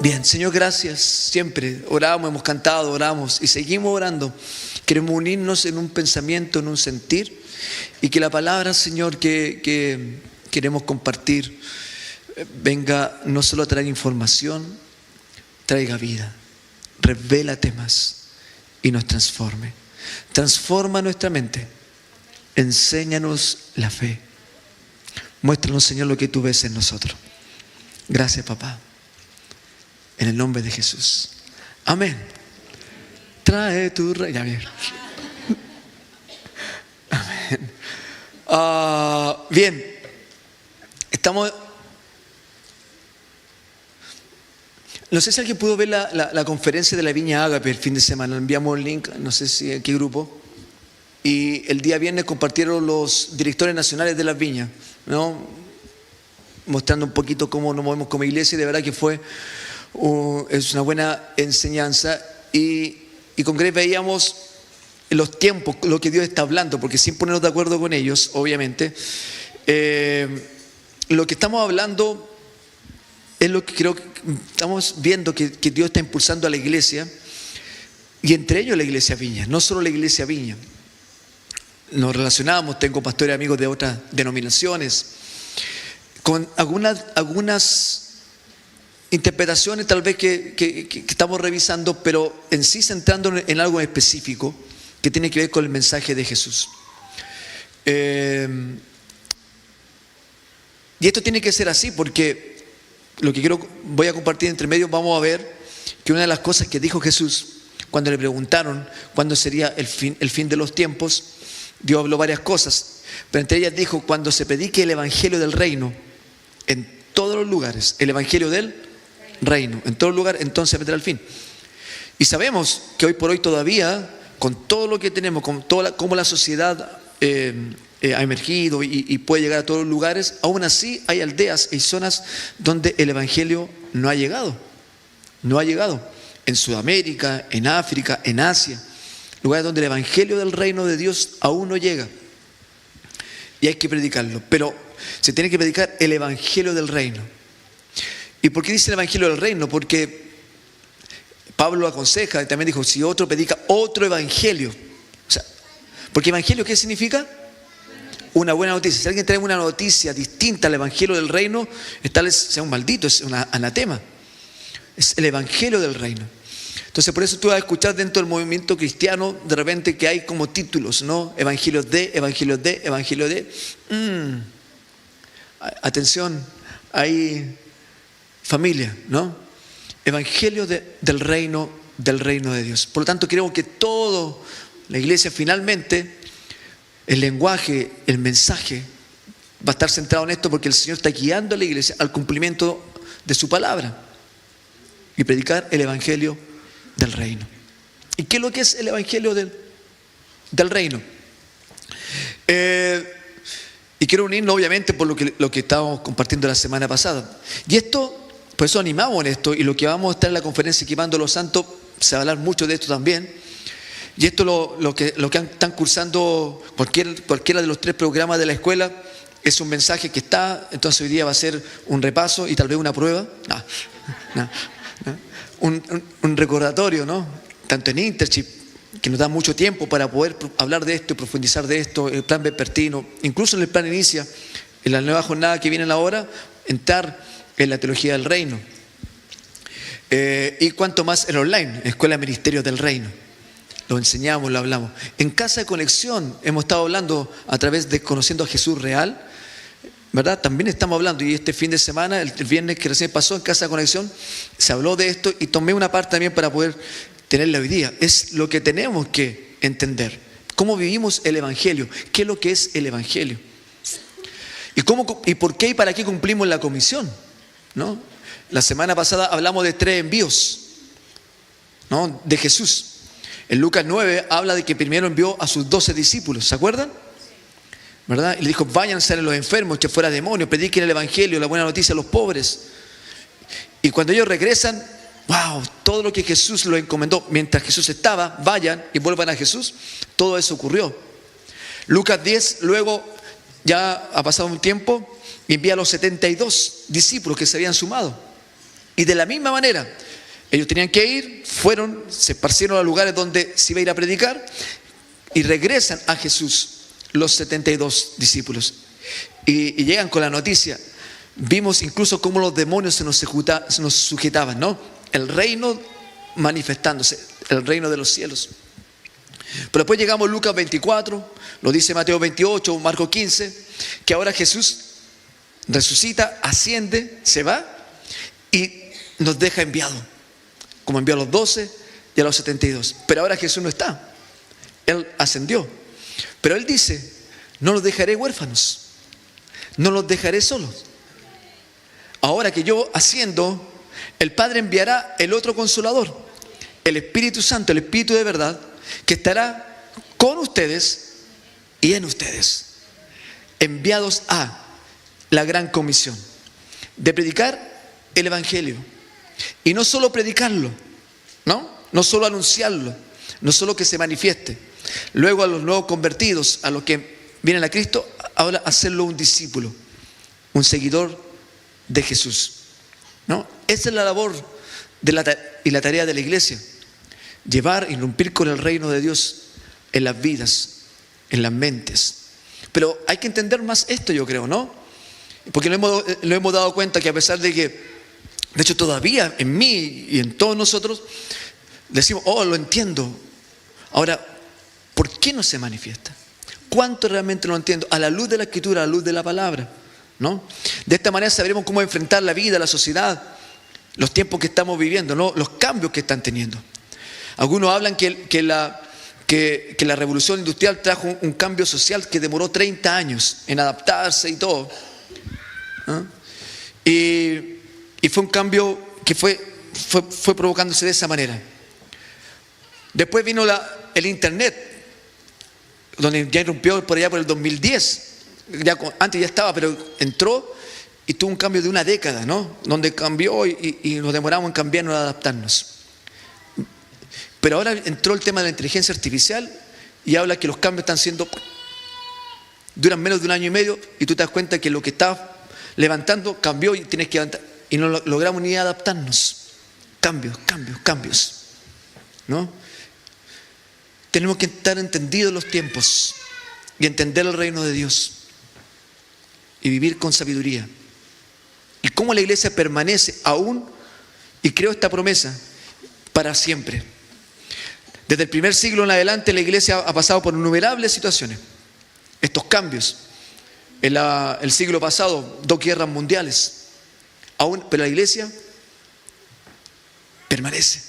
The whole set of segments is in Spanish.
Bien, Señor, gracias. Siempre oramos, hemos cantado, oramos y seguimos orando. Queremos unirnos en un pensamiento, en un sentir, y que la palabra, Señor, que queremos compartir venga no solo a traer información, traiga vida, revélate más y nos transforme. Transforma nuestra mente, enséñanos la fe. Muéstranos, Señor, lo que tú ves en nosotros. Gracias, papá. En el nombre de Jesús. Amén. Trae tu reino. Amén. Bien. Estamos. No sé si alguien pudo ver la conferencia de la Viña Ágape el fin de semana. Enviamos el link, no sé si en qué grupo. Y el día viernes compartieron los directores nacionales de las viñas, ¿no? Mostrando un poquito cómo nos movemos como iglesia, y de verdad que es una buena enseñanza. Y con Grace veíamos los tiempos, lo que Dios está hablando, porque sin ponernos de acuerdo con ellos, obviamente. Lo que estamos hablando es lo que creo que estamos viendo que Dios está impulsando a la iglesia, y entre ellos la iglesia Viña, no solo la iglesia Viña. Nos relacionamos, tengo pastores amigos de otras denominaciones, con algunas interpretaciones tal vez que estamos revisando, pero en sí centrándonos en algo específico que tiene que ver con el mensaje de Jesús. Y esto tiene que ser así, porque lo que voy a compartir entre medios, vamos a ver que una de las cosas que dijo Jesús cuando le preguntaron cuándo sería el fin de los tiempos, Dios habló varias cosas, pero entre ellas dijo: cuando se predique el evangelio del reino en todos los lugares, el evangelio del reino en todos los lugares, entonces vendrá el fin. Y sabemos que hoy por hoy todavía, con todo lo que tenemos, con cómo la sociedad ha emergido y puede llegar a todos los lugares, aún así hay aldeas y zonas donde el evangelio no ha llegado. No ha llegado. En Sudamérica, en África, en Asia, lugares donde el evangelio del reino de Dios aún no llega. Y hay que predicarlo, pero se tiene que predicar el evangelio del reino. ¿Y por qué dice el evangelio del reino? Porque Pablo aconseja, y también dijo: si otro predica otro evangelio. O sea, porque evangelio, ¿qué significa? Una buena noticia. Si alguien trae una noticia distinta al evangelio del reino, tal vez sea un maldito, es un anatema. Es el evangelio del reino. Entonces, por eso tú vas a escuchar dentro del movimiento cristiano de repente que hay como títulos, ¿no? Evangelio de, evangelio de, evangelio de. Atención, hay familia, ¿no? Evangelio del reino de Dios. Por lo tanto, creo que toda la iglesia finalmente, el lenguaje, el mensaje va a estar centrado en esto, porque el Señor está guiando a la iglesia al cumplimiento de su palabra y predicar el evangelio del reino. ¿Y qué es lo que es el evangelio del reino? Y quiero unirnos obviamente por lo que estábamos compartiendo la semana pasada. Y esto, por eso animamos en esto, y lo que vamos a estar en la conferencia Equipando a los Santos, se va a hablar mucho de esto también. Y esto lo que están cursando cualquiera de los 3 programas de la escuela, es un mensaje que está. Entonces hoy día va a ser un repaso y tal vez una prueba. Un recordatorio, ¿no? Tanto en Interchip, que nos da mucho tiempo para poder hablar de esto y profundizar de esto, el plan vespertino, incluso en el plan Inicia, en la nueva jornada que viene ahora, entrar en la teología del reino. Y cuanto más en online, Escuela de Ministerios del Reino. Lo enseñamos, lo hablamos. En Casa de Conexión hemos estado hablando a través de Conociendo a Jesús Real, ¿verdad? También estamos hablando, y este fin de semana, el viernes que recién pasó en Casa de Conexión, se habló de esto, y tomé una parte también para poder tenerla hoy día. Es lo que tenemos que entender. ¿Cómo vivimos el evangelio? ¿Qué es lo que es el evangelio? ¿Y por qué y para qué cumplimos la comisión? ¿No? La semana pasada hablamos de 3 envíos, ¿no? De Jesús. En Lucas 9 habla de que primero envió a sus 12 discípulos, ¿se acuerdan? ¿Verdad? Y le dijo: váyanse a los enfermos, echen fuera demonios, prediquen el evangelio, la buena noticia a los pobres. Y cuando ellos regresan, wow, todo lo que Jesús los encomendó mientras Jesús estaba, vayan y vuelvan a Jesús, todo eso ocurrió. Lucas 10, luego ya ha pasado un tiempo, y envía a los 72 discípulos que se habían sumado. Y de la misma manera, ellos tenían que ir, fueron, se esparcieron a lugares donde se iba a ir a predicar y regresan a Jesús los 72 discípulos. Y llegan con la noticia. Vimos incluso cómo los demonios se nos sujetaban, ¿no? El reino manifestándose, el reino de los cielos. Pero después llegamos a Lucas 24, lo dice Mateo 28, Marcos 15, que ahora Jesús resucita, asciende, se va y nos deja enviado, como envió a los 12 y a los 72. Pero ahora Jesús no está, Él ascendió. Pero Él dice, no los dejaré huérfanos, no los dejaré solos. Ahora que yo asciendo, el Padre enviará el otro Consolador, el Espíritu Santo, el Espíritu de verdad, que estará con ustedes y en ustedes, enviados a la gran comisión de predicar el Evangelio. Y no solo predicarlo, no solo anunciarlo, no solo que se manifieste. Luego a los nuevos convertidos, a los que vienen a Cristo, ahora hacerlo un discípulo, un seguidor de Jesús, ¿no? Esa es la labor y la tarea de la iglesia: llevar, irrumpir con el reino de Dios en las vidas, en las mentes. Pero hay que entender más esto, yo creo, ¿no? Porque lo hemos dado cuenta que a pesar de que, de hecho todavía en mí y en todos nosotros, decimos, oh, lo entiendo. Ahora, ¿por qué no se manifiesta? ¿Cuánto realmente lo entiendo? A la luz de la Escritura, a la luz de la palabra, ¿no? De esta manera sabremos cómo enfrentar la vida, la sociedad, los tiempos que estamos viviendo, ¿no? Los cambios que están teniendo. Algunos hablan que la revolución industrial trajo un cambio social que demoró 30 años en adaptarse y todo, ¿no? Y fue un cambio que fue provocándose de esa manera. Después vino el Internet, donde ya irrumpió por allá por el 2010. Antes ya estaba, pero entró y tuvo un cambio de una década, ¿no? Donde cambió y nos demoramos en cambiarnos, en adaptarnos. Pero ahora entró el tema de la inteligencia artificial y habla que los cambios duran menos de un año y medio, y tú te das cuenta que lo que estabas levantando cambió y tienes que levantar, y no logramos ni adaptarnos. Cambios, ¿no? Tenemos que estar entendidos los tiempos y entender el reino de Dios y vivir con sabiduría. Y cómo la iglesia permanece aún, y creo esta promesa, para siempre. Desde el primer siglo en adelante la iglesia ha pasado por innumerables situaciones. Estos cambios. En el siglo pasado, 2 guerras mundiales. Pero la iglesia permanece.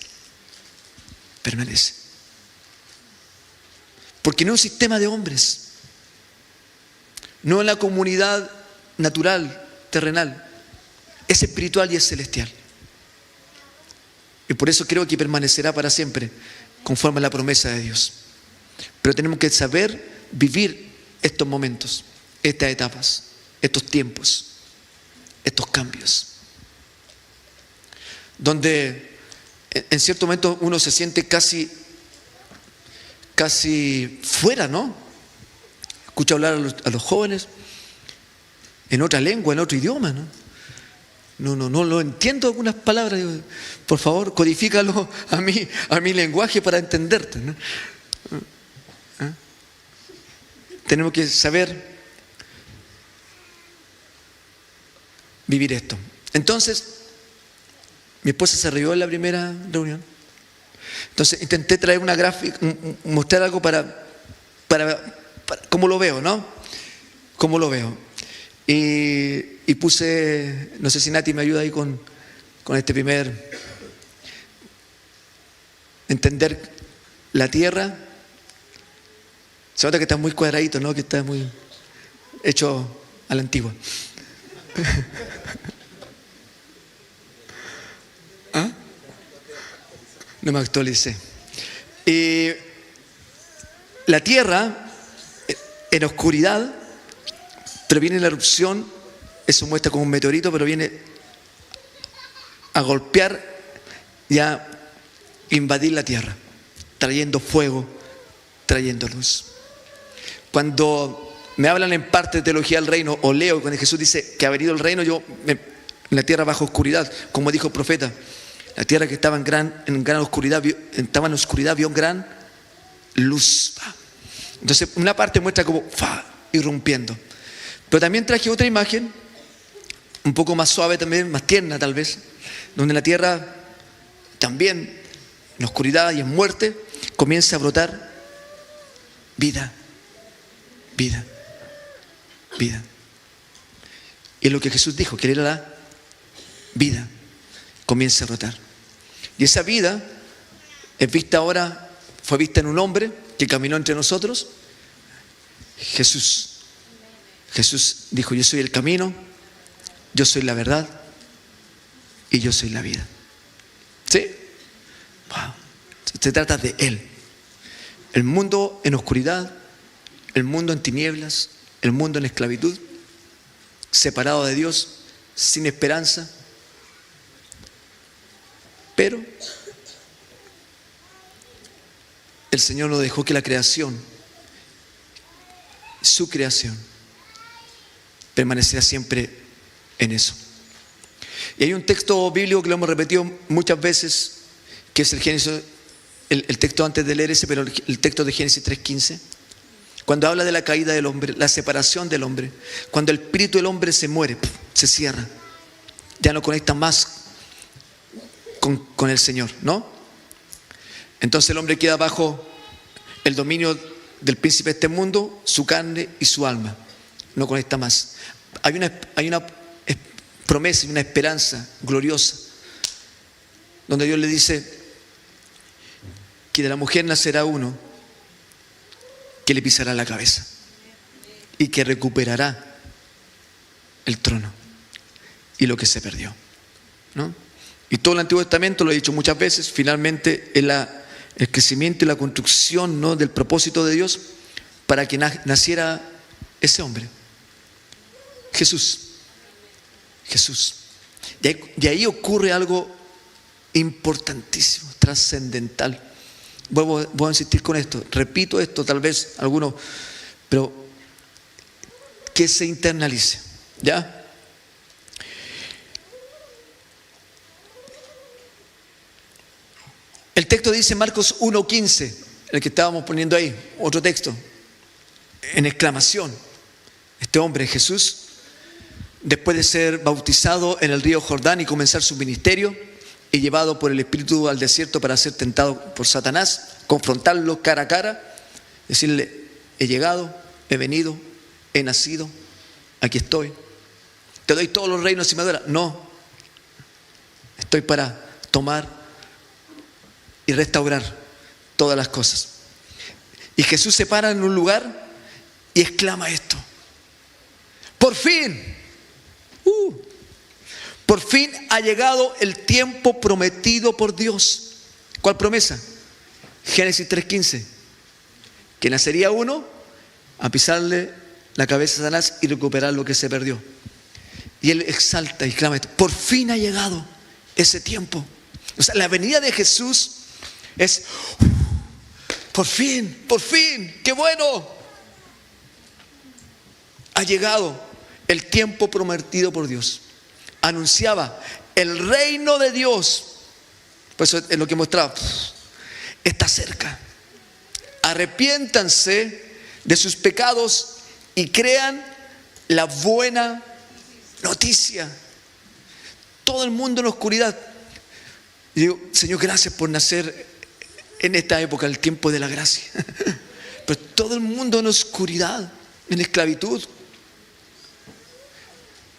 Porque no es un sistema de hombres. No es la comunidad natural, terrenal. Es espiritual y es celestial. Y por eso creo que permanecerá para siempre, conforme a la promesa de Dios. Pero tenemos que saber vivir estos momentos, estas etapas, estos tiempos, estos cambios. Donde en cierto momento uno se siente casi fuera, ¿no? Escucha hablar a los jóvenes en otra lengua, en otro idioma, ¿no? No lo entiendo algunas palabras. Por favor, codifícalo a mi lenguaje para entenderte, ¿no? Tenemos que saber vivir esto. Entonces, mi esposa se rió en la primera reunión. Entonces intenté traer una gráfica, mostrar algo para cómo lo veo, ¿no? Cómo lo veo. Y puse, no sé si Nati me ayuda ahí con este primer, entender la tierra. Se nota que está muy cuadradito, ¿no? Que está muy hecho a la antigua. ¿Ah? No me actualicé. La tierra en oscuridad, pero viene la erupción, eso muestra como un meteorito, pero viene a golpear y a invadir la tierra, trayendo fuego, trayendo luz. Cuando me hablan en parte de teología del reino, o leo cuando Jesús dice que ha venido el reino, yo en la tierra bajo oscuridad, como dijo el profeta. La tierra que estaba en gran oscuridad, estaba en oscuridad, vio gran luz. Entonces, una parte muestra como irrumpiendo. Pero también traje otra imagen, un poco más suave también, más tierna tal vez, donde la tierra también, en oscuridad y en muerte, comienza a brotar vida, vida, vida. Y es lo que Jesús dijo, que era la vida, comienza a brotar. Y esa vida es vista ahora, fue vista en un hombre que caminó entre nosotros, Jesús. Jesús dijo, yo soy el camino, yo soy la verdad y yo soy la vida. ¿Sí? Wow. Se trata de Él. El mundo en oscuridad, el mundo en tinieblas, el mundo en esclavitud, separado de Dios, sin esperanza. Pero el Señor no dejó que la creación, su creación, permaneciera siempre en eso. Y hay un texto bíblico que lo hemos repetido muchas veces, que es el Génesis, el texto antes de leer ese, pero el texto de Génesis 3:15, cuando habla de la caída del hombre, la separación del hombre, cuando el espíritu del hombre se muere, se cierra, ya no conecta más con el Señor, ¿no? Entonces el hombre queda bajo el dominio del príncipe de este mundo, su carne y su alma, no conecta más. Hay una promesa y una esperanza gloriosa, donde Dios le dice que de la mujer nacerá uno que le pisará la cabeza y que recuperará el trono y lo que se perdió, ¿no? Y todo el Antiguo Testamento, lo he dicho muchas veces, finalmente es el crecimiento y la construcción, ¿no?, del propósito de Dios para que naciera ese hombre, Jesús. Jesús. Y ahí ocurre algo importantísimo, trascendental. Voy a insistir con esto, repito esto, tal vez algunos, pero que se internalice, ¿ya? El texto dice Marcos 1:15, el que estábamos poniendo ahí, otro texto, en exclamación. Este hombre, Jesús, después de ser bautizado en el río Jordán y comenzar su ministerio, y llevado por el Espíritu al desierto para ser tentado por Satanás, confrontarlo cara a cara, decirle, he llegado, he venido, he nacido, aquí estoy, te doy todos los reinos y me adoras. No, estoy para tomar y restaurar todas las cosas. Y Jesús se para en un lugar y exclama esto: por fin ha llegado el tiempo prometido por Dios. ¿Cuál promesa? Génesis 3:15, que nacería uno a pisarle la cabeza a Satanás y recuperar lo que se perdió. Y él exalta y clama esto: por fin ha llegado ese tiempo. O sea, la venida de Jesús es por fin, qué bueno. Ha llegado el tiempo prometido por Dios. Anunciaba el reino de Dios. Por eso es lo que mostraba. Está cerca. Arrepiéntanse de sus pecados y crean la buena noticia. Todo el mundo en la oscuridad. Y digo, Señor, gracias por nacer en esta época, el tiempo de la gracia. Pero todo el mundo en oscuridad, en esclavitud.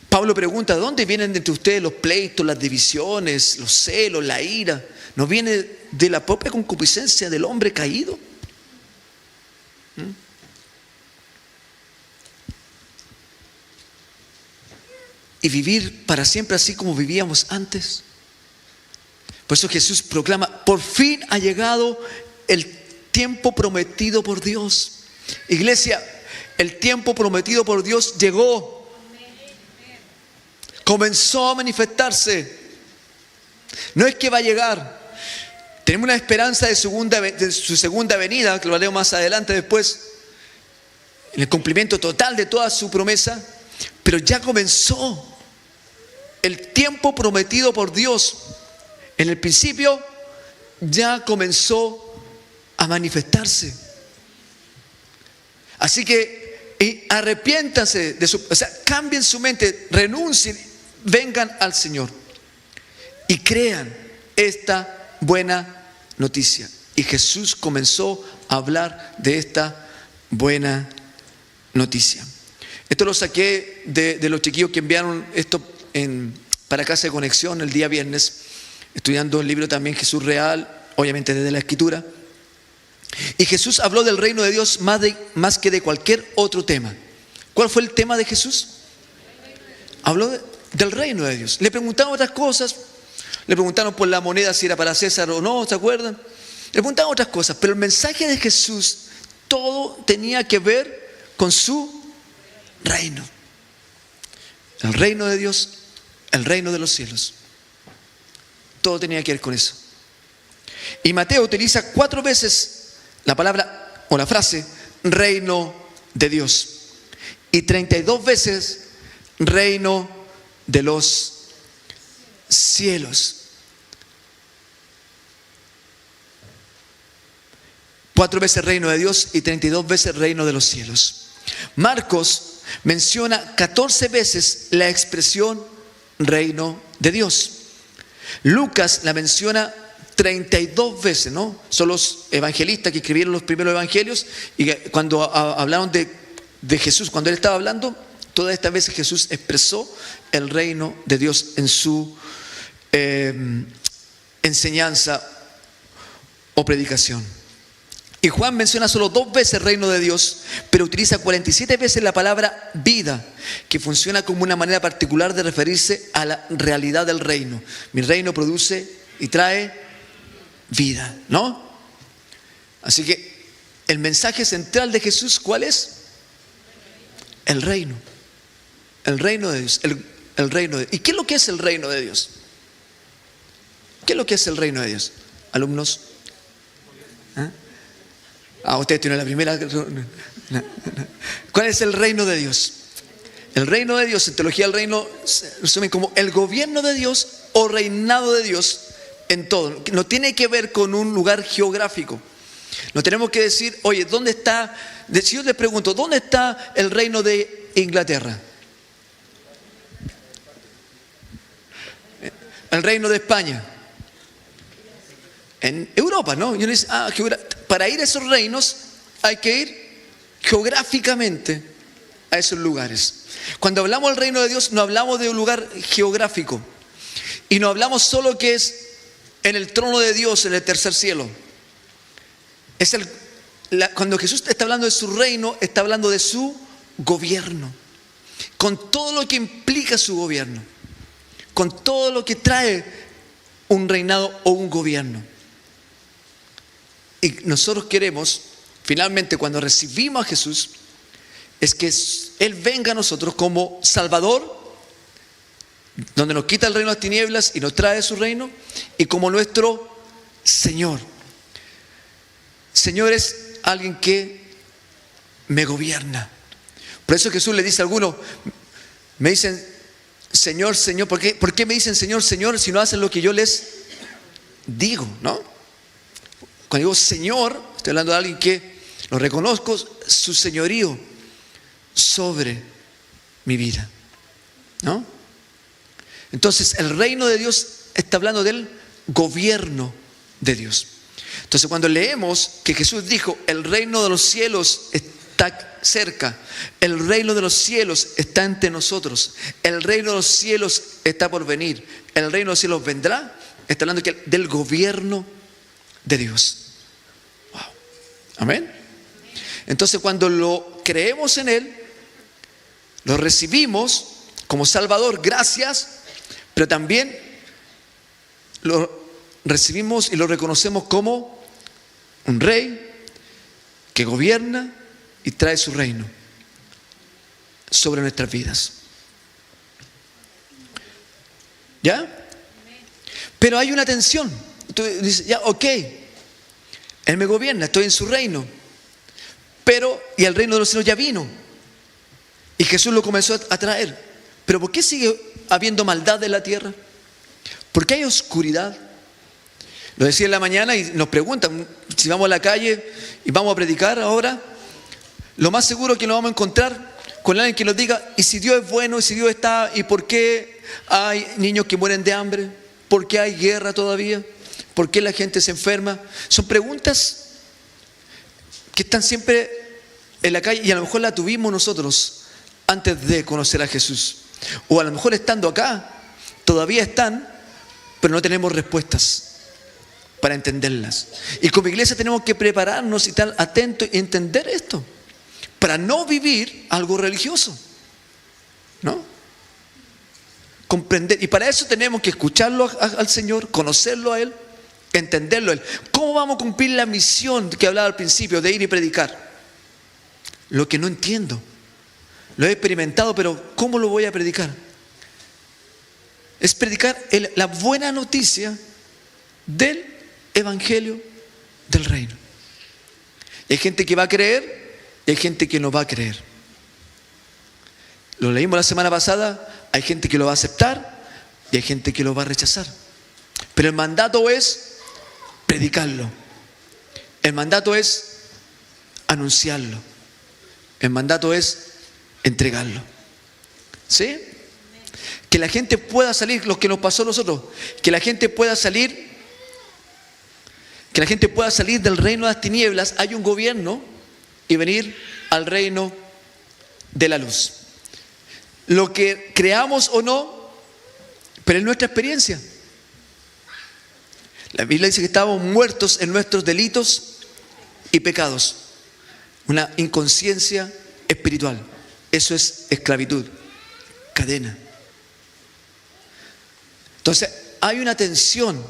Pablo pregunta: ¿de dónde vienen entre ustedes los pleitos, las divisiones, los celos, la ira? ¿No viene de la propia concupiscencia del hombre caído? Y vivir para siempre así como vivíamos antes. Por eso Jesús proclama: por fin ha llegado el tiempo prometido por Dios. Iglesia, el tiempo prometido por Dios llegó. Comenzó a manifestarse. No es que va a llegar. Tenemos una esperanza de su segunda venida, que lo haremos más adelante después, en el cumplimiento total de toda su promesa. Pero ya comenzó el tiempo prometido por Dios en el principio ya comenzó a manifestarse. Así que arrepiéntanse de su, o sea, cambien su mente, renuncien, vengan al Señor y crean esta buena noticia. Y Jesús comenzó a hablar de esta buena noticia. Esto lo saqué de los chiquillos que enviaron esto para Casa de Conexión el día viernes, estudiando el libro también Jesús Real, obviamente desde la Escritura. Y Jesús habló del reino de Dios más que de cualquier otro tema. ¿Cuál fue el tema de Jesús? Habló del reino de Dios. Le preguntaron otras cosas. Le preguntaron por la moneda si era para César o no, ¿se acuerdan? Le preguntaron otras cosas, pero el mensaje de Jesús todo tenía que ver con su reino. El reino de Dios, el reino de los cielos. Todo tenía que ver con eso. Y Mateo utiliza 4 veces la palabra o la frase reino de Dios y 32 veces reino de los cielos. 4 veces reino de Dios y 32 veces reino de los cielos. Marcos menciona 14 veces la expresión reino de Dios. Lucas la menciona 32 veces, ¿no? Son los evangelistas que escribieron los primeros evangelios y cuando hablaron de Jesús, cuando él estaba hablando, todas estas veces Jesús expresó el reino de Dios en su enseñanza o predicación. Y Juan menciona solo 2 veces reino de Dios, pero utiliza 47 veces la palabra vida, que funciona como una manera particular de referirse a la realidad del reino. Mi reino produce y trae vida, ¿no? Así que el mensaje central de Jesús, ¿cuál es? El reino. El reino de Dios. El reino de Dios. ¿Y qué es lo que es el reino de Dios? ¿Qué es lo que es el reino de Dios? Alumnos. Ustedes tienen la primera. ¿Cuál es el reino de Dios? El reino de Dios, en teología del reino, se resume como el gobierno de Dios o reinado de Dios en todo. No tiene que ver con un lugar geográfico. No tenemos que decir, oye, ¿dónde está? Si yo les pregunto, ¿dónde está el reino de Inglaterra? El reino de España. En Europa, ¿no? Y uno dice, para ir a esos reinos hay que ir geográficamente a esos lugares. Cuando hablamos del reino de Dios, no hablamos de un lugar geográfico. Y no hablamos solo que es en el trono de Dios, en el tercer cielo. Cuando Jesús está hablando de su reino, está hablando de su gobierno. Con todo lo que implica su gobierno. Con todo lo que trae un reinado o un gobierno. Y nosotros queremos, finalmente, cuando recibimos a Jesús, es que Él venga a nosotros como Salvador, donde nos quita el reino de las tinieblas y nos trae su reino, y como nuestro Señor. Señor es alguien que me gobierna. Por eso Jesús le dice a algunos, me dicen, Señor, Señor, ¿por qué me dicen Señor, Señor, si no hacen lo que yo les digo, ¿no? Cuando digo Señor, estoy hablando de alguien que lo reconozco, su señorío sobre mi vida, ¿no? Entonces, el reino de Dios está hablando del gobierno de Dios. Entonces, cuando leemos que Jesús dijo, el reino de los cielos está cerca, el reino de los cielos está entre nosotros, el reino de los cielos está por venir, el reino de los cielos vendrá, está hablando del gobierno de Dios. Wow. Amén. Entonces, cuando lo creemos en Él, lo recibimos como Salvador, gracias, pero también lo recibimos y lo reconocemos como un rey que gobierna y trae su reino sobre nuestras vidas. ¿Ya? Pero hay una tensión. Tú dices, ya, ok, Él me gobierna, estoy en su reino, pero, y el reino de los cielos ya vino, y Jesús lo comenzó a traer. Pero ¿por qué sigue habiendo maldad en la tierra? ¿Por qué hay oscuridad? Lo decía en la mañana y nos preguntan, si vamos a la calle y vamos a predicar ahora, lo más seguro es que nos vamos a encontrar con alguien que nos diga, ¿y si Dios es bueno? ¿Y si Dios está? ¿Y por qué hay niños que mueren de hambre? ¿Por qué hay guerra todavía? ¿Por qué la gente se enferma? Son preguntas que están siempre en la calle y a lo mejor la tuvimos nosotros antes de conocer a Jesús. O a lo mejor estando acá, todavía están, pero no tenemos respuestas para entenderlas. Y como iglesia tenemos que prepararnos y estar atentos y entender esto, para no vivir algo religioso, ¿no? Comprender, y para eso tenemos que escucharlo al Señor, conocerlo a Él, entenderlo a Él. ¿Cómo vamos a cumplir la misión que hablaba al principio de ir y predicar? Lo que no entiendo, lo he experimentado, pero ¿cómo lo voy a predicar? Es predicar la buena noticia del Evangelio del Reino. Y hay gente que va a creer y hay gente que no va a creer. Lo leímos la semana pasada, hay gente que lo va a aceptar y hay gente que lo va a rechazar. Pero el mandato es predicarlo. El mandato es anunciarlo. El mandato es entregarlo. ¿Sí? Que la gente pueda salir, lo que nos pasó a nosotros, que la gente pueda salir del reino de las tinieblas, hay un gobierno, y venir al reino de la luz. Lo que creamos o no, pero es nuestra experiencia. La Biblia dice que estábamos muertos en nuestros delitos y pecados. Una inconsciencia espiritual. Eso es esclavitud, cadena. Entonces, hay una tensión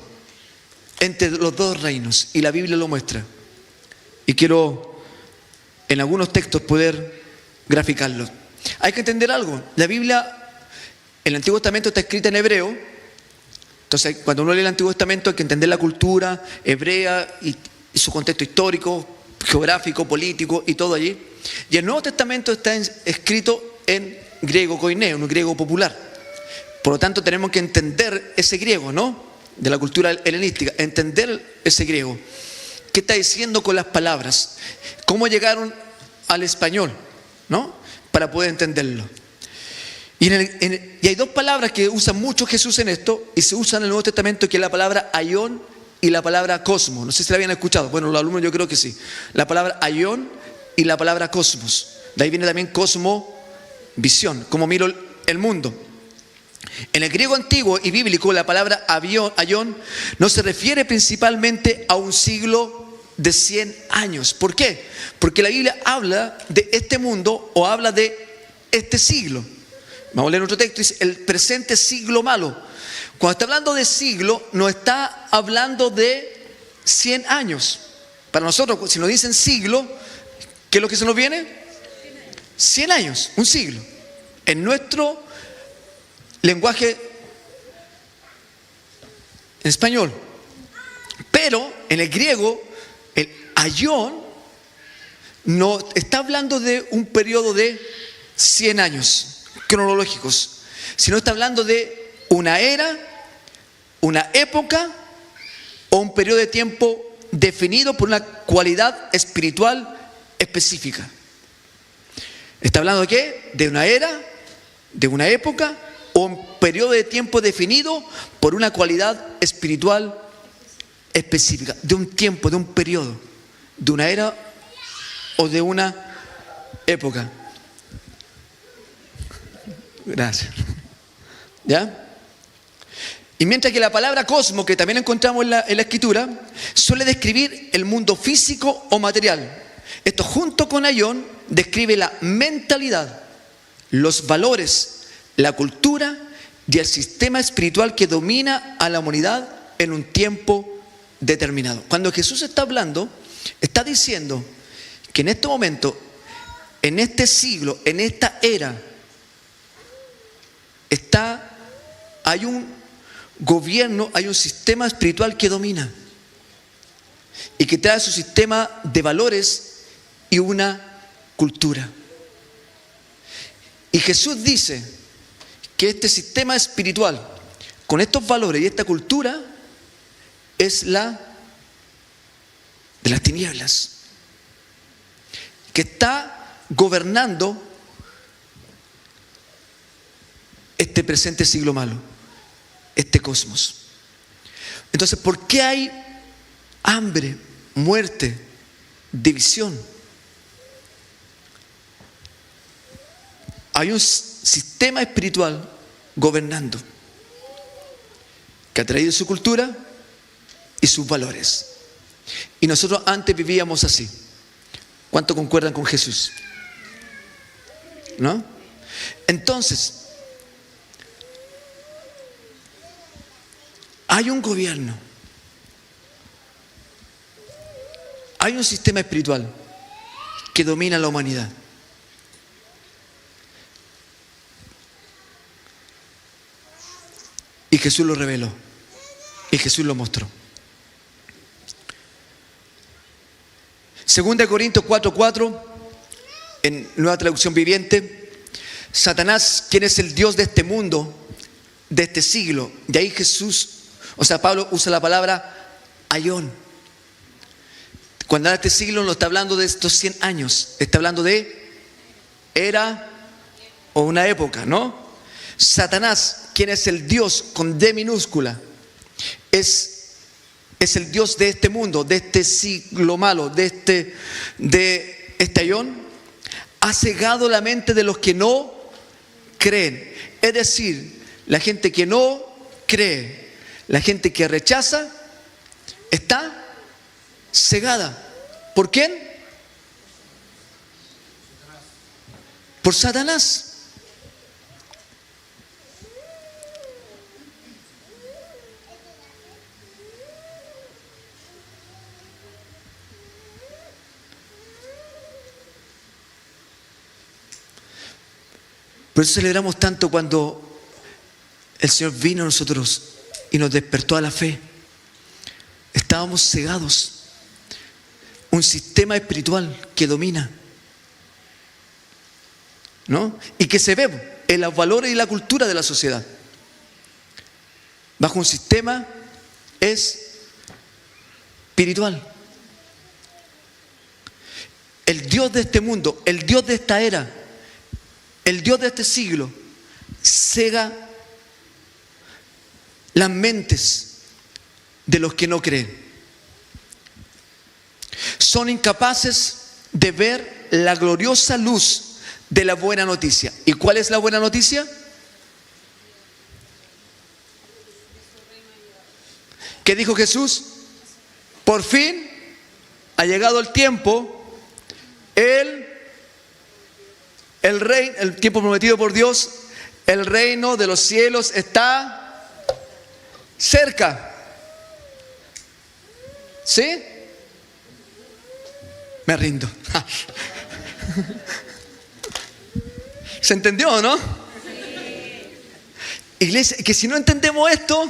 entre los dos reinos y la Biblia lo muestra. Y quiero en algunos textos poder graficarlo. Hay que entender algo. La Biblia, el Antiguo Testamento está escrita en hebreo. Entonces, cuando uno lee el Antiguo Testamento hay que entender la cultura hebrea y su contexto histórico, geográfico, político y todo allí. Y el Nuevo Testamento está escrito en griego koineo, un griego popular. Por lo tanto, tenemos que entender ese griego, ¿no? De la cultura helenística, entender ese griego. ¿Qué está diciendo con las palabras? ¿Cómo llegaron al español, ¿no? Para poder entenderlo. Y hay dos palabras que usa mucho Jesús en esto, y se usan en el Nuevo Testamento, que es la palabra aión y la palabra cosmos. No sé si la habían escuchado. Bueno, los alumnos yo creo que sí. La palabra aión y la palabra cosmos. De ahí viene también cosmovisión, como miro el mundo. En el griego antiguo y bíblico, la palabra aión no se refiere principalmente a un siglo de 100 años. ¿Por qué? Porque la Biblia habla de este mundo o habla de este siglo. Vamos a leer otro texto, dice el presente siglo malo. Cuando está hablando de siglo, no está hablando de 100 años. Para nosotros, si nos dicen siglo, ¿qué es lo que se nos viene? 100 años, un siglo. En nuestro lenguaje en español. Pero en el griego, el aión no está hablando de un periodo de 100 años cronológicos, sino está hablando de una era, una época o un periodo de tiempo definido por una cualidad espiritual específica. ¿Está hablando de qué? De una era, de una época o un periodo de tiempo definido por una cualidad espiritual específica, de un tiempo, de un periodo, de una era o de una época. Gracias. ¿Ya? Y mientras que la palabra cosmos, que también encontramos en la escritura, suele describir el mundo físico o material. Esto junto con aión describe la mentalidad, los valores, la cultura y el sistema espiritual que domina a la humanidad en un tiempo determinado. Cuando Jesús está hablando, está diciendo que en este momento, en este siglo, en esta era, hay un gobierno, hay un sistema espiritual que domina y que trae su sistema de valores y una cultura. Y Jesús dice que este sistema espiritual, con estos valores y esta cultura, es la de las tinieblas, que está gobernando este presente siglo malo, este cosmos. Entonces, ¿por qué hay hambre, muerte, división? Hay un sistema espiritual gobernando, que ha traído su cultura y sus valores. Y nosotros antes vivíamos así. ¿Cuánto concuerdan con Jesús? ¿No? Entonces, hay un gobierno, hay un sistema espiritual que domina la humanidad. Y Jesús lo reveló. Y Jesús lo mostró. Segunda de Corintios 4:4, en Nueva Traducción Viviente: Satanás, quien es el Dios de este mundo, de este siglo. Y ahí Pablo usa la palabra aión. Cuando habla de este siglo no está hablando de estos 100 años, está hablando de era o una época, ¿no? Satanás, quien es el Dios con D minúscula, es el Dios de este mundo, de este siglo malo, de este aión, ha cegado la mente de los que no creen. Es decir, la gente que no cree, la gente que rechaza, está cegada. ¿Por quién? Por Satanás. Por eso celebramos tanto cuando el Señor vino a nosotros y nos despertó a la fe. Estábamos cegados. Un sistema espiritual que domina, ¿no? Y que se ve en los valores y la cultura de la sociedad. Bajo un sistema espiritual. El Dios de este mundo, el Dios de esta era, el Dios de este siglo, cega las mentes de los que no creen. Son incapaces de ver la gloriosa luz de la buena noticia. ¿Y cuál es la buena noticia? ¿Qué dijo Jesús? Por fin ha llegado el tiempo, el tiempo prometido por Dios, el reino de los cielos está cerca. ¿Sí? Me rindo. ¿Se entendió o no? Sí. Iglesia, que si no entendemos esto,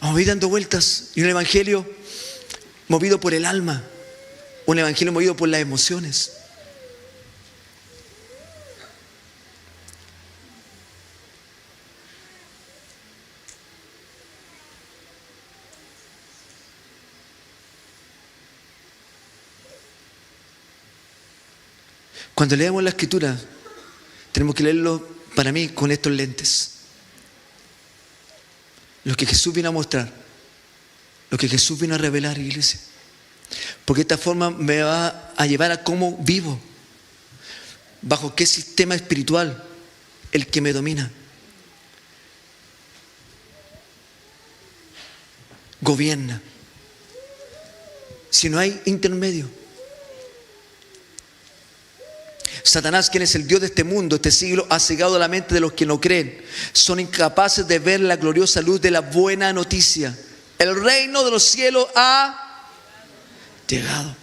vamos a ir dando vueltas y un evangelio movido por el alma, un evangelio movido por las emociones. Cuando leemos la Escritura, tenemos que leerlo, para mí, con estos lentes. Lo que Jesús vino a mostrar, lo que Jesús vino a revelar, iglesia. Porque esta forma me va a llevar a cómo vivo, bajo qué sistema espiritual el que me domina. Gobierna. Si no hay intermedio. Satanás, quien es el Dios de este mundo, este siglo, ha cegado la mente de los que no creen. Son incapaces de ver la gloriosa luz de la buena noticia. El reino de los cielos ha llegado.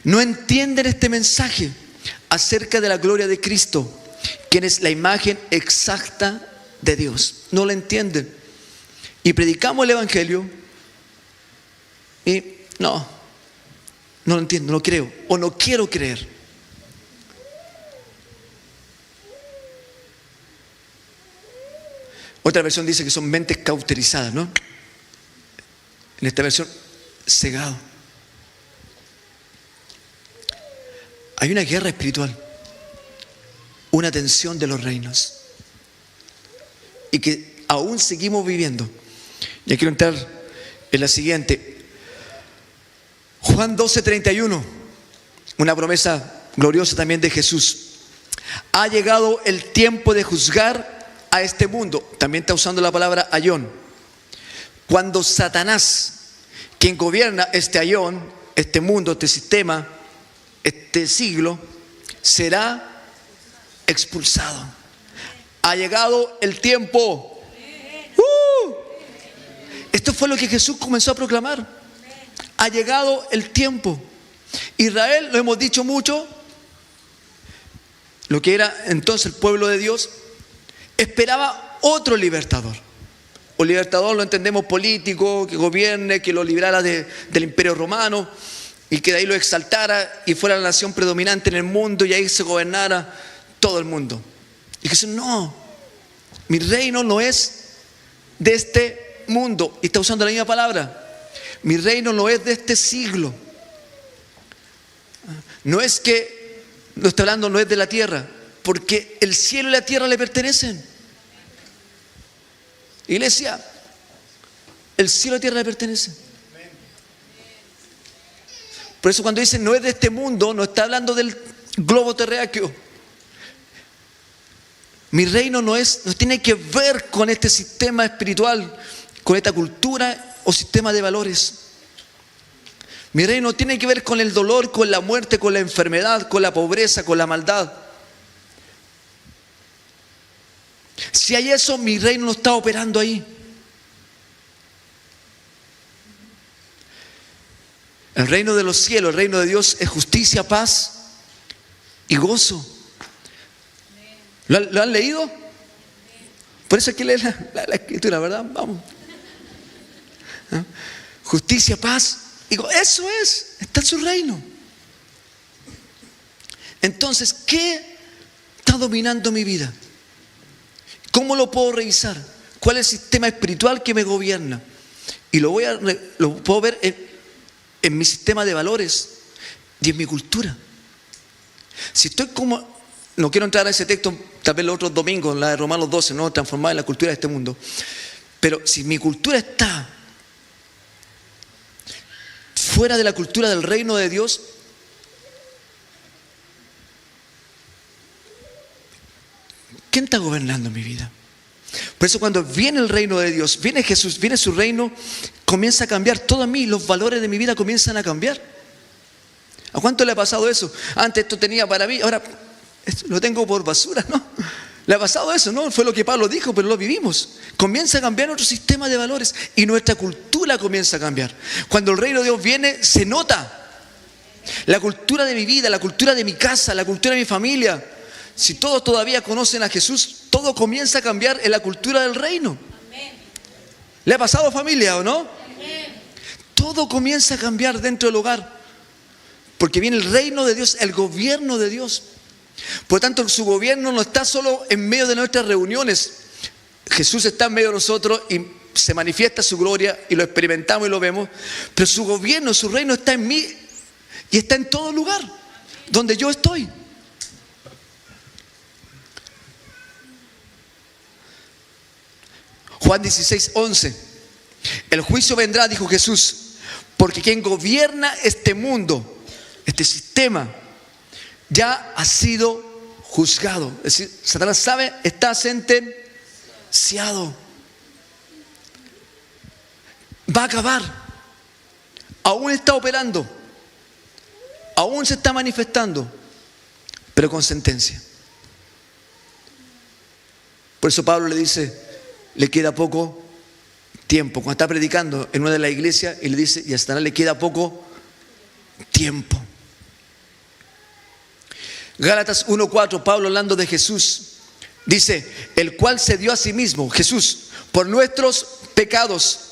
No entienden este mensaje acerca de la gloria de Cristo, quien es la imagen exacta de Dios. No lo entienden. Y predicamos el evangelio y no no lo entiendo, no creo o no quiero creer. Otra versión dice que son mentes cauterizadas, ¿no? En esta versión, cegado. Hay una guerra espiritual, una tensión de los reinos, y que aún seguimos viviendo. Ya quiero entrar en la siguiente. Juan 12:31, una promesa gloriosa también de Jesús. Ha llegado el tiempo de juzgar a este mundo. También está usando la palabra ayón. Cuando Satanás, quien gobierna este ayón, este mundo, este sistema, este siglo, será expulsado. Ha llegado el tiempo. Esto fue lo que Jesús comenzó a proclamar. Ha llegado el tiempo. Israel, lo hemos dicho mucho, lo que era entonces el pueblo de Dios, esperaba otro libertador. O libertador lo entendemos político, que gobierne, que lo librara del imperio romano y que de ahí lo exaltara y fuera la nación predominante en el mundo y ahí se gobernara todo el mundo. Y Jesús, no, mi reino no es de este mundo. Y está usando la misma palabra. Mi reino no es de este siglo. No es que, lo está hablando, no es de la tierra, porque el cielo y la tierra le pertenecen. Iglesia, el cielo y la tierra le pertenecen. Por eso cuando dice no es de este mundo, no está hablando del globo terráqueo. Mi reino no tiene que ver con este sistema espiritual, con esta cultura o sistema de valores. Mi reino tiene que ver con el dolor, con la muerte, con la enfermedad, con la pobreza, con la maldad. Si hay eso, mi reino no está operando ahí. El reino de los cielos, el reino de Dios es justicia, paz y gozo. ¿Lo han leído? Por eso hay que leer la escritura, ¿verdad? Vamos. ¿Ah? Justicia, paz y gozo. Eso está en su reino. Entonces, ¿qué está dominando mi vida? ¿Cómo lo puedo revisar? ¿Cuál es el sistema espiritual que me gobierna? Y lo puedo ver en mi sistema de valores y en mi cultura. Si estoy no quiero entrar a ese texto, tal vez los otros domingos, la de Romanos 12, no transformada en la cultura de este mundo. Pero si mi cultura está fuera de la cultura del reino de Dios, ¿quién está gobernando mi vida? Por eso cuando viene el reino de Dios, viene Jesús, viene su reino, comienza a cambiar todo a mí, los valores de mi vida comienzan a cambiar. ¿A cuánto le ha pasado eso? Antes esto tenía para mí, ahora lo tengo por basura, ¿no? Le ha pasado eso, ¿no? Fue lo que Pablo dijo, pero lo vivimos. Comienza a cambiar nuestro sistema de valores y nuestra cultura comienza a cambiar. Cuando el reino de Dios viene, se nota. La cultura de mi vida, la cultura de mi casa, la cultura de mi familia. Si todos todavía conocen a Jesús, todo comienza a cambiar en la cultura del reino. Amén. ¿Le ha pasado, familia, o no? Amén. Todo comienza a cambiar dentro del hogar. Porque viene el reino de Dios, el gobierno de Dios. Por lo tanto, su gobierno no está solo en medio de nuestras reuniones. Jesús está en medio de nosotros y se manifiesta su gloria y lo experimentamos y lo vemos. Pero su gobierno, su reino está en mí y está en todo lugar donde yo estoy. Juan 16:11. El juicio vendrá, dijo Jesús, porque quien gobierna este mundo, este sistema, ya ha sido juzgado. Es decir, Satanás sabe, está sentenciado. Va a acabar. Aún está operando. Aún se está manifestando, pero con sentencia. Por eso Pablo le dice, le queda poco tiempo. Cuando está predicando en una de las iglesias, y le dice, y a Satanás le queda poco tiempo. Gálatas 1:4, Pablo hablando de Jesús, dice, el cual se dio a sí mismo, Jesús, por nuestros pecados,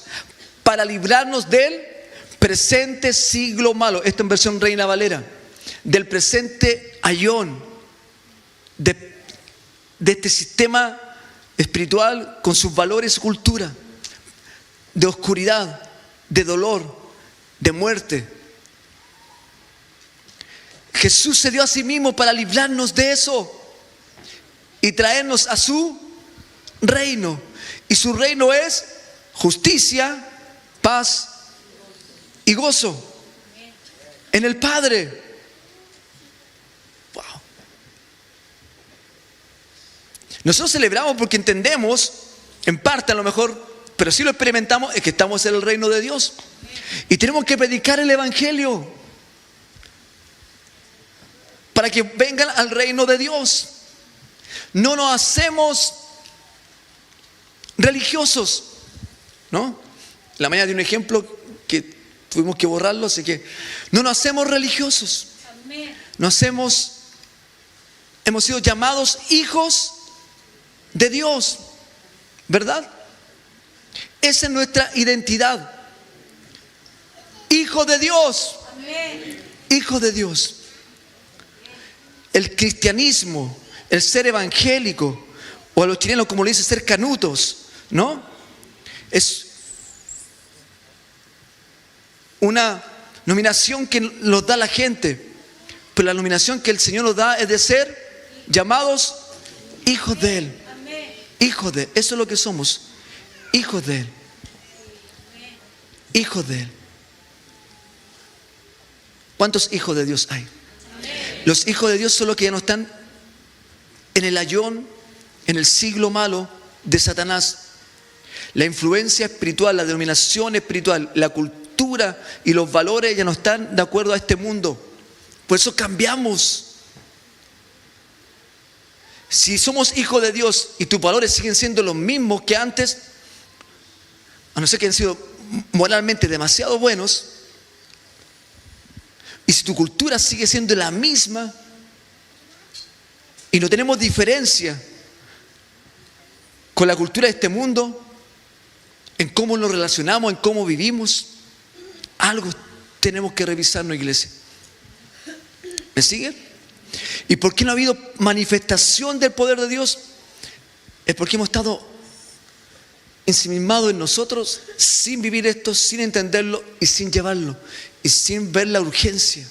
para librarnos del presente siglo malo, esto en versión Reina Valera, del presente ayón, de este sistema espiritual con sus valores y cultura, de oscuridad, de dolor, de muerte. Jesús se dio a sí mismo para librarnos de eso y traernos a su reino. Y su reino es justicia, paz y gozo en el Padre. Wow. Nosotros celebramos porque entendemos, en parte a lo mejor, pero si lo experimentamos, es que estamos en el reino de Dios. Y tenemos que predicar el Evangelio para que vengan al reino de Dios. No nos hacemos religiosos, ¿no? La mañana de un ejemplo que tuvimos que borrarlo, así que no nos hacemos religiosos. Hemos sido llamados hijos de Dios, ¿verdad? Esa es nuestra identidad. Hijo de Dios. Hijo de Dios. El cristianismo, el ser evangélico, o a los chilenos como le dicen, ser canutos, ¿no? Es una nominación que nos da la gente, pero la nominación que el Señor nos da es de ser llamados hijos de Él. Hijos de Él, eso es lo que somos. Hijos de Él. Hijos de Él. ¿Cuántos hijos de Dios hay? Los hijos de Dios son los que ya no están en el ayón, en el siglo malo de Satanás. La influencia espiritual, la denominación espiritual, la cultura y los valores ya no están de acuerdo a este mundo. Por eso cambiamos. Si somos hijos de Dios y tus valores siguen siendo los mismos que antes, a no ser que hayan sido moralmente demasiado buenos, y si tu cultura sigue siendo la misma y no tenemos diferencia con la cultura de este mundo, en cómo nos relacionamos, en cómo vivimos, algo tenemos que revisarnos, iglesia. ¿Me sigue? ¿Y por qué no ha habido manifestación del poder de Dios? Es porque hemos estado ensimismados en nosotros sin vivir esto, sin entenderlo y sin llevarlo, y sin ver la urgencia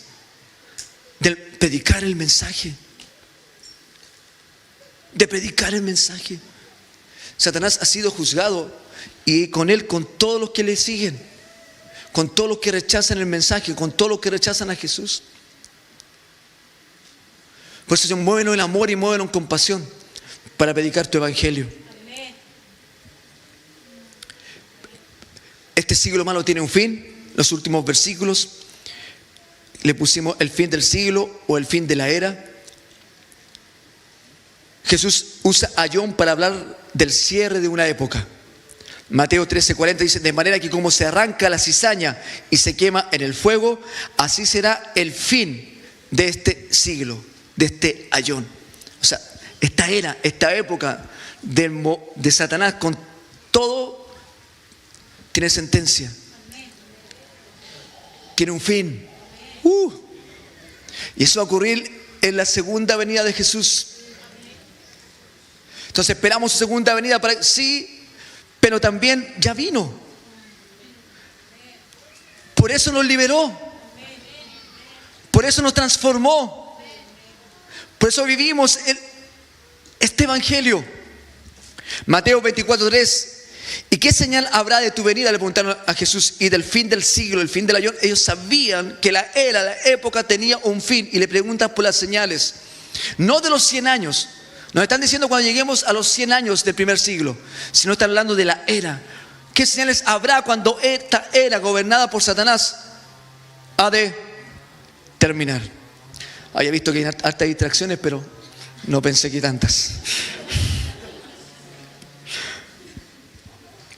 de predicar el mensaje. De predicar el mensaje. Satanás ha sido juzgado, y con él, con todos los que le siguen, con todos los que rechazan el mensaje, con todos los que rechazan a Jesús. Por eso muévenos en amor y muévenos en compasión para predicar tu evangelio. Este siglo malo tiene un fin. Los últimos versículos le pusimos el fin del siglo o el fin de la era. Jesús usa ayón para hablar del cierre de una época. Mateo 13:40 dice: de manera que como se arranca la cizaña y se quema en el fuego, así será el fin de este siglo, de este ayón. O sea, esta era, esta época de Satanás con todo tiene sentencia. Tiene un fin. Y eso va a ocurrir en la segunda venida de Jesús. Entonces esperamos su segunda venida para... Sí, pero también ya vino. Por eso nos liberó. Por eso nos transformó. Por eso vivimos este evangelio. Mateo 24:3. ¿Y qué señal habrá de tu venida?, le preguntaron a Jesús, y del fin del siglo, el fin del ayón. Ellos sabían que la época tenía un fin, y le preguntan por las señales. No de los 100 años. Nos están diciendo cuando lleguemos a los 100 años del primer siglo, sino están hablando de la era. ¿Qué señales habrá cuando esta era gobernada por Satanás ha de terminar? Había visto que hay hartas distracciones, pero no pensé que tantas.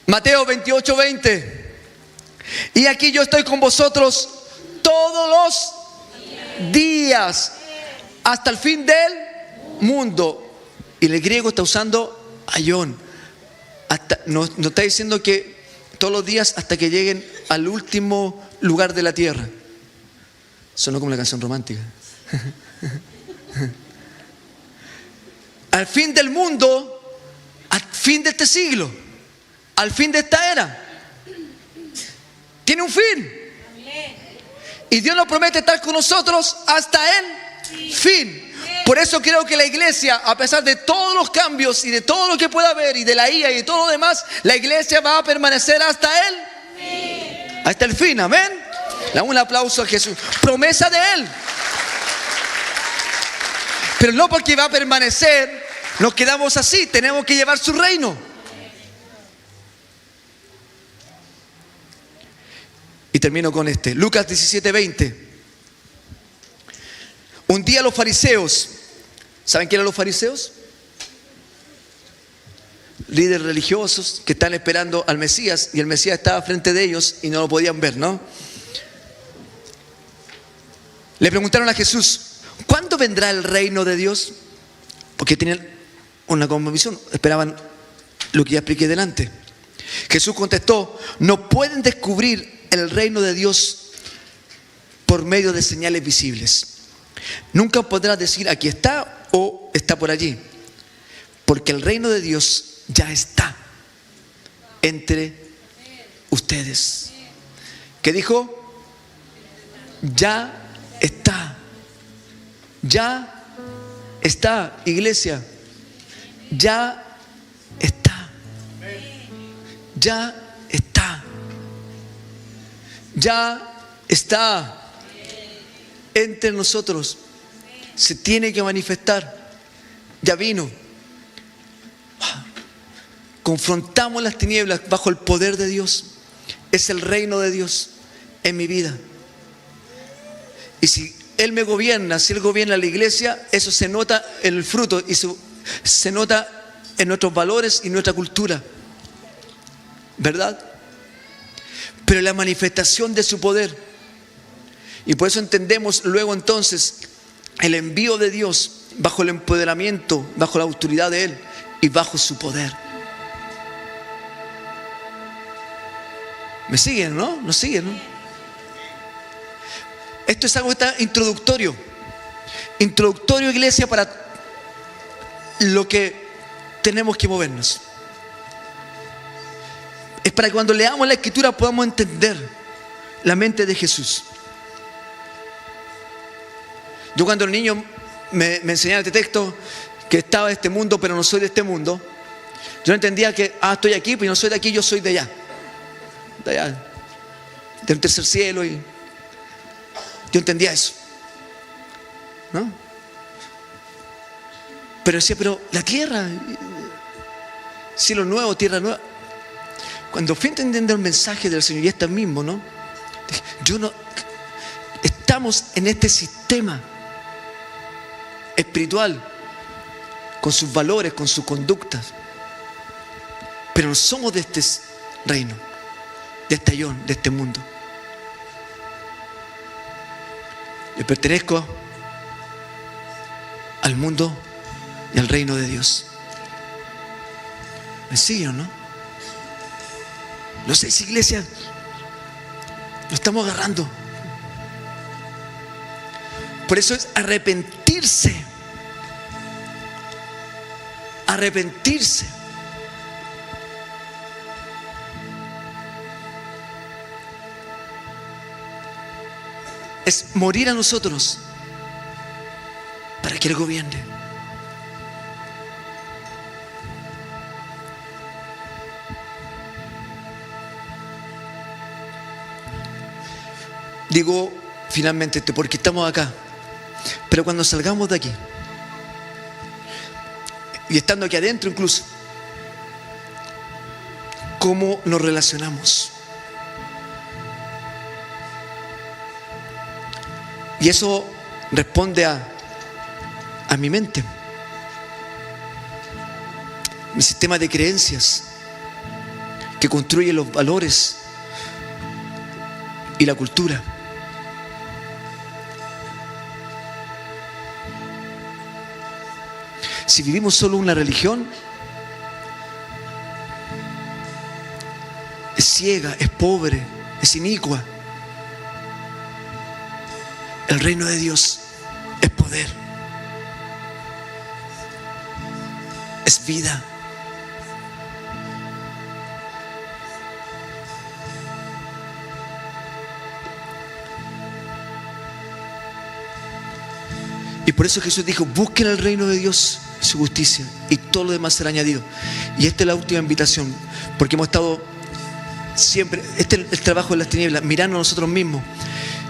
Mateo 28:20. Y aquí yo estoy con vosotros todos los días hasta el fin del mundo. Y el griego está usando ayón. No está diciendo que todos los días hasta que lleguen al último lugar de la tierra. Sonó como una canción romántica. Al fin del mundo, al fin de este siglo, al fin de esta era. Tiene un fin. Y Dios nos promete estar con nosotros hasta el fin. Por eso creo que la iglesia, a pesar de todos los cambios y de todo lo que pueda haber y de la IA y de todo lo demás, la iglesia va a permanecer hasta el fin. Amén. Damos un aplauso a Jesús. Promesa de Él. Pero no porque va a permanecer, nos quedamos así. Tenemos que llevar su reino. Y termino con este. Lucas 17:20. Un día los fariseos, ¿saben quién eran los fariseos? Líderes religiosos que están esperando al Mesías, y el Mesías estaba frente de ellos y no lo podían ver, ¿no? Le preguntaron a Jesús: ¿cuándo vendrá el reino de Dios? Porque tenían una convicción, esperaban lo que ya expliqué delante. Jesús contestó: no pueden descubrir el reino de Dios por medio de señales visibles. Nunca podrás decir aquí está o está por allí, porque el reino de Dios ya está entre ustedes. ¿Qué dijo? Ya está. Ya está, iglesia. Ya está. Ya está. Ya está entre nosotros. Se tiene que manifestar. Ya vino. Confrontamos las tinieblas bajo el poder de Dios. Es el reino de Dios en mi vida. Y si Él me gobierna, si Él gobierna la iglesia, eso se nota en el fruto y se nota en nuestros valores y nuestra cultura, ¿verdad? Pero la manifestación de su poder. Y por eso entendemos luego entonces el envío de Dios bajo el empoderamiento, bajo la autoridad de Él y bajo su poder. ¿Me siguen, no? ¿Nos siguen, no? Esto es algo que está introductorio. Introductorio, iglesia, para lo que tenemos que movernos. Es para que cuando leamos la Escritura podamos entender la mente de Jesús. Yo cuando el niño me enseñaba este texto, que estaba de este mundo pero no soy de este mundo, yo no entendía que, estoy aquí, pero no soy de aquí, yo soy de allá. De allá, del tercer cielo. Y yo entendía eso, ¿no? Pero decía, pero la tierra, cielo nuevo, tierra nueva. Cuando fui entendiendo el mensaje del Señor, y este mismo, ¿no? Estamos en este sistema espiritual, con sus valores, con sus conductas, pero no somos de este reino, de este ayón, de este mundo. Le pertenezco al mundo y al reino de Dios. ¿Me siguen o no? No sé si, iglesia, lo estamos agarrando. Por eso es arrepentirse. Arrepentirse. Es morir a nosotros para que Él gobierne. Digo finalmente porque estamos acá, pero cuando salgamos de aquí y estando aquí adentro incluso, ¿cómo nos relacionamos? Y eso responde a mi mente, mi sistema de creencias que construye los valores y la cultura. Si vivimos solo una religión, es ciega, es pobre, es inicua. El reino de Dios es poder, es vida. Y por eso Jesús dijo: busquen el reino de Dios y su justicia, y todo lo demás será añadido. Y esta es la última invitación, porque hemos estado siempre, este es el trabajo de las tinieblas, mirando a nosotros mismos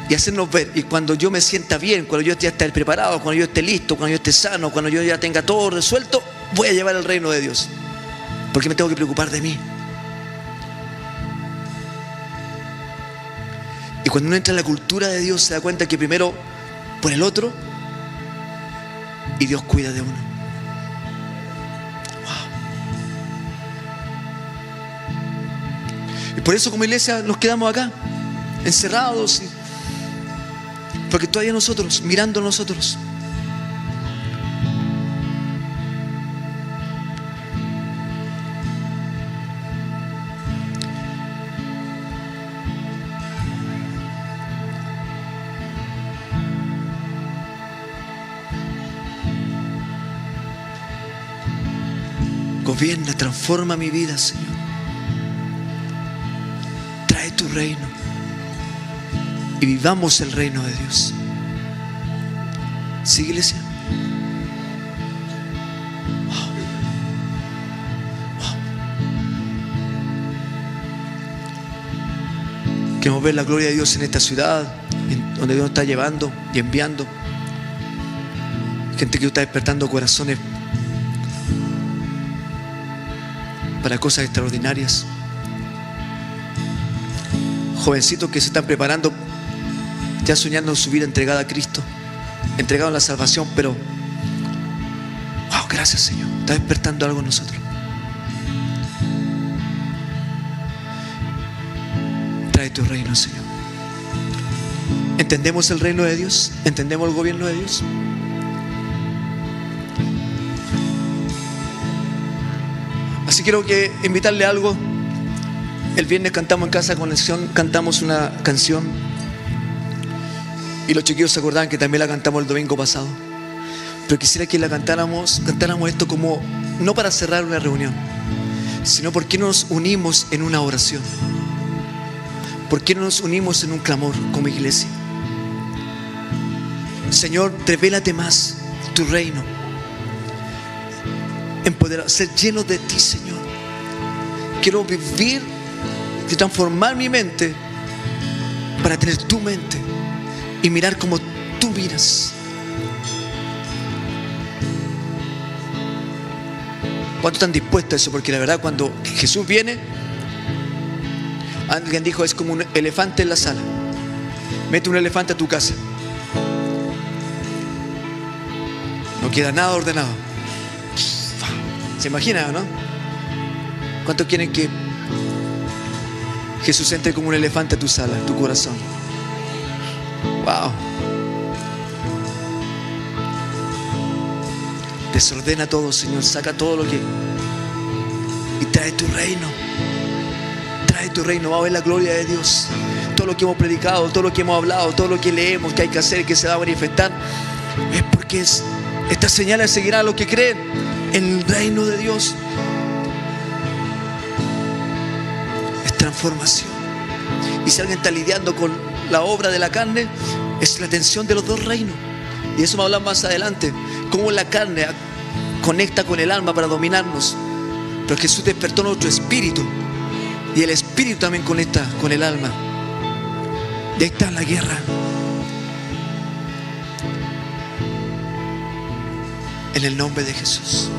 y hacernos ver. Y cuando yo me sienta bien, cuando yo ya esté preparado, cuando yo esté listo, cuando yo esté sano, cuando yo ya tenga todo resuelto, voy a llevar el reino de Dios, porque me tengo que preocupar de mí. Y cuando uno entra en la cultura de Dios, se da cuenta que primero por el otro, y Dios cuida de uno. Wow. Y por eso como iglesia nos quedamos acá, encerrados, porque todavía nosotros, mirando a nosotros. Gobierna, transforma mi vida, Señor. Trae tu reino y vivamos el reino de Dios. ¿Sí, iglesia? Wow. Wow. Queremos ver la gloria de Dios en esta ciudad, donde Dios nos está llevando y enviando. Gente que está despertando corazones para cosas extraordinarias. Jovencitos que se están preparando, ya soñando en su vida entregada a Cristo, entregado en la salvación, pero wow, gracias, Señor, está despertando algo en nosotros. Trae tu reino, Señor. ¿Entendemos el reino de Dios? ¿Entendemos el gobierno de Dios? Así quiero invitarle a algo. El viernes cantamos en Casa Conexión, cantamos una canción y los chiquillos se acordaban que también la cantamos el domingo pasado. Pero quisiera que la cantáramos esto como, no para cerrar una reunión, sino porque nos unimos en una oración. ¿Por qué no nos unimos en un clamor como iglesia? Señor, revélate más tu reino. Empoderar, ser lleno de ti, Señor. Quiero vivir y transformar mi mente para tener tu mente y mirar como tú miras. ¿Cuántos están dispuestos a eso? Porque la verdad, cuando Jesús viene, alguien dijo, es como un elefante en la sala. Mete un elefante a tu casa, no queda nada ordenado. ¿Se imagina, no? ¿Cuántos quieren que Jesús entre como un elefante a tu sala, a tu corazón? Wow. Desordena todo, Señor. Saca todo lo que... y trae tu reino. Trae tu reino. Va a ver la gloria de Dios. Todo lo que hemos predicado, todo lo que hemos hablado, todo lo que leemos, que hay que hacer, que se va a manifestar, es porque estas señales seguirán a los que creen en el reino de Dios. Es transformación. Y si alguien está lidiando con la obra de la carne, es la tensión de los dos reinos. Y eso me habla más adelante, cómo la carne conecta con el alma para dominarnos. Pero Jesús despertó nuestro espíritu, y el espíritu también conecta con el alma. Y ahí está la guerra. En el nombre de Jesús.